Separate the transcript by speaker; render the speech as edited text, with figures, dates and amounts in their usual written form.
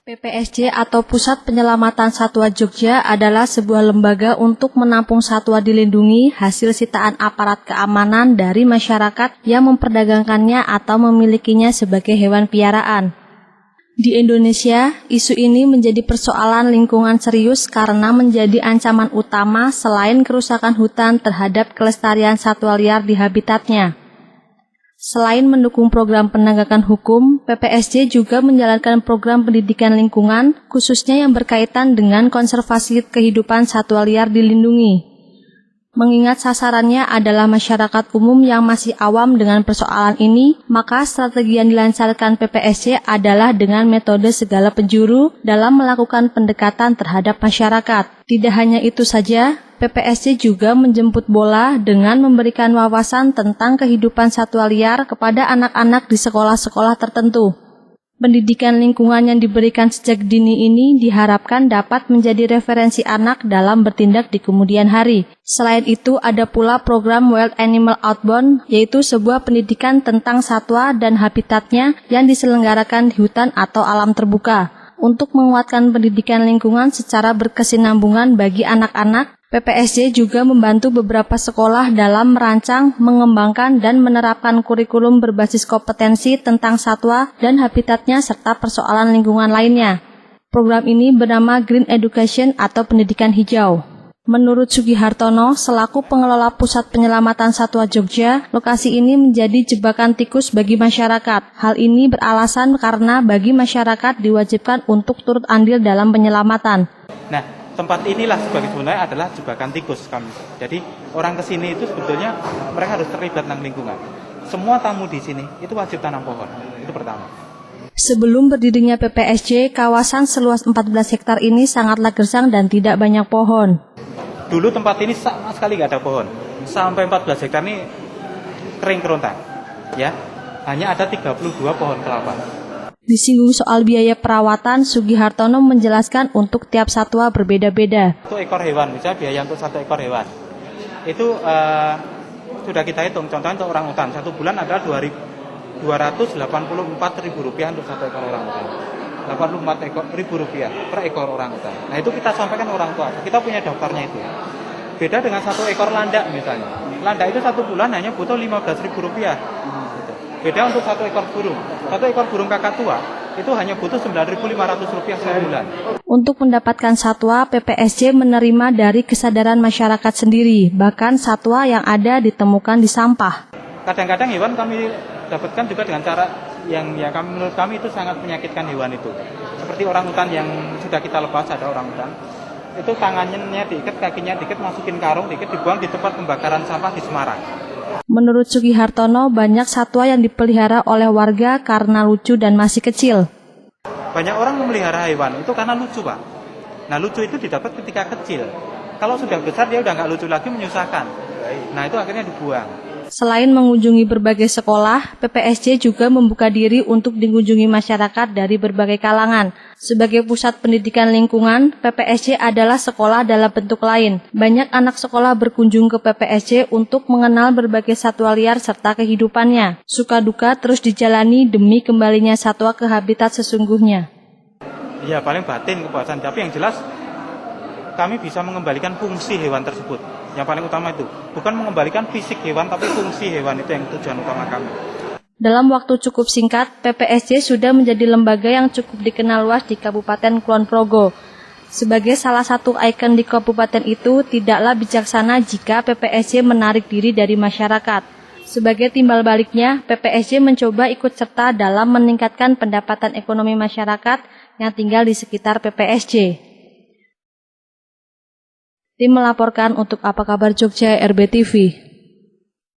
Speaker 1: PPSJ atau Pusat Penyelamatan Satwa Jogja adalah sebuah lembaga untuk menampung satwa dilindungi hasil sitaan aparat keamanan dari masyarakat yang memperdagangkannya atau memilikinya sebagai hewan piaraan. Di Indonesia, isu ini menjadi persoalan lingkungan serius karena menjadi ancaman utama selain kerusakan hutan terhadap kelestarian satwa liar di habitatnya. Selain mendukung program penegakan hukum, PPSJ juga menjalankan program pendidikan lingkungan, khususnya yang berkaitan dengan konservasi kehidupan satwa liar dilindungi. Mengingat sasarannya adalah masyarakat umum yang masih awam dengan persoalan ini, maka strategi yang dilancarkan PPSJ adalah dengan metode segala penjuru dalam melakukan pendekatan terhadap masyarakat. Tidak hanya itu saja, PPSJ juga menjemput bola dengan memberikan wawasan tentang kehidupan satwa liar kepada anak-anak di sekolah-sekolah tertentu. Pendidikan lingkungan yang diberikan sejak dini ini diharapkan dapat menjadi referensi anak dalam bertindak di kemudian hari. Selain itu, ada pula program Wild Animal Outbound, yaitu sebuah pendidikan tentang satwa dan habitatnya yang diselenggarakan di hutan atau alam terbuka. Untuk menguatkan pendidikan lingkungan secara berkesinambungan bagi anak-anak, PPSJ juga membantu beberapa sekolah dalam merancang, mengembangkan, dan menerapkan kurikulum berbasis kompetensi tentang satwa dan habitatnya serta persoalan lingkungan lainnya. Program ini bernama Green Education atau Pendidikan Hijau. Menurut Sugihartono, selaku pengelola Pusat Penyelamatan Satwa Jogja, lokasi ini menjadi jebakan tikus bagi masyarakat. Hal ini beralasan karena bagi masyarakat diwajibkan untuk turut andil dalam penyelamatan.
Speaker 2: Nah, tempat inilah sebenarnya adalah jebakan tikus kami. Jadi orang ke sini itu sebetulnya mereka harus terlibat dengan lingkungan. Semua tamu di sini itu wajib tanam pohon. Itu pertama.
Speaker 1: Sebelum berdirinya PPSJ, kawasan seluas 14 hektar ini sangatlah gersang dan tidak banyak pohon.
Speaker 2: Dulu tempat ini sama sekali nggak ada pohon. Sampai 14 hektar ini kering kerontang. Ya, hanya ada 32 pohon kelapa.
Speaker 1: Disinggung soal biaya perawatan, Sugihartono menjelaskan untuk tiap satwa berbeda-beda.
Speaker 2: Satu ekor hewan, misalnya biaya untuk satu ekor hewan, itu sudah kita hitung. Contohnya untuk orangutan, 1 bulan adalah Rp284.000 untuk satu ekor orangutan. Rp84.000 per ekor orangutan. Nah itu kita sampaikan orang tua, kita punya daftarnya itu. Beda dengan satu ekor landak misalnya. Landak itu 1 bulan hanya butuh Rp15.000. Beda untuk satu ekor burung. Satu ekor burung kakak tua itu hanya butuh Rp9.500 sebulan.
Speaker 1: Untuk mendapatkan satwa, PPSJ menerima dari kesadaran masyarakat sendiri. Bahkan satwa yang ada ditemukan di sampah.
Speaker 2: Kadang-kadang hewan kami dapatkan juga dengan cara yang menurut kami itu sangat menyakitkan hewan itu. Seperti orangutan yang sudah kita lepas, ada orangutan. Itu tangannya diikat, kakinya diikat, masukin karung, diikat, dibuang di tempat pembakaran sampah di Semarang.
Speaker 1: Menurut Sugihartono, banyak satwa yang dipelihara oleh warga karena lucu dan masih kecil.
Speaker 2: Banyak orang memelihara hewan itu karena lucu, Pak. Nah, lucu itu didapat ketika kecil. Kalau sudah besar dia udah nggak lucu lagi, menyusahkan. Nah, itu akhirnya dibuang.
Speaker 1: Selain mengunjungi berbagai sekolah, PPSJ juga membuka diri untuk dikunjungi masyarakat dari berbagai kalangan. Sebagai pusat pendidikan lingkungan, PPSJ adalah sekolah dalam bentuk lain. Banyak anak sekolah berkunjung ke PPSJ untuk mengenal berbagai satwa liar serta kehidupannya. Suka duka terus dijalani demi kembalinya satwa ke habitat sesungguhnya.
Speaker 2: Iya, paling batin kepuasan, tapi yang jelas kami bisa mengembalikan fungsi hewan tersebut. Yang paling utama itu, bukan mengembalikan fisik hewan, tapi fungsi hewan itu yang tujuan utama kami.
Speaker 1: Dalam waktu cukup singkat, PPSJ sudah menjadi lembaga yang cukup dikenal luas di Kabupaten Kulon Progo. Sebagai salah satu ikon di kabupaten itu, tidaklah bijaksana jika PPSJ menarik diri dari masyarakat. Sebagai timbal baliknya, PPSJ mencoba ikut serta dalam meningkatkan pendapatan ekonomi masyarakat yang tinggal di sekitar PPSJ. Tim melaporkan untuk Apa Kabar Jogja RBTV.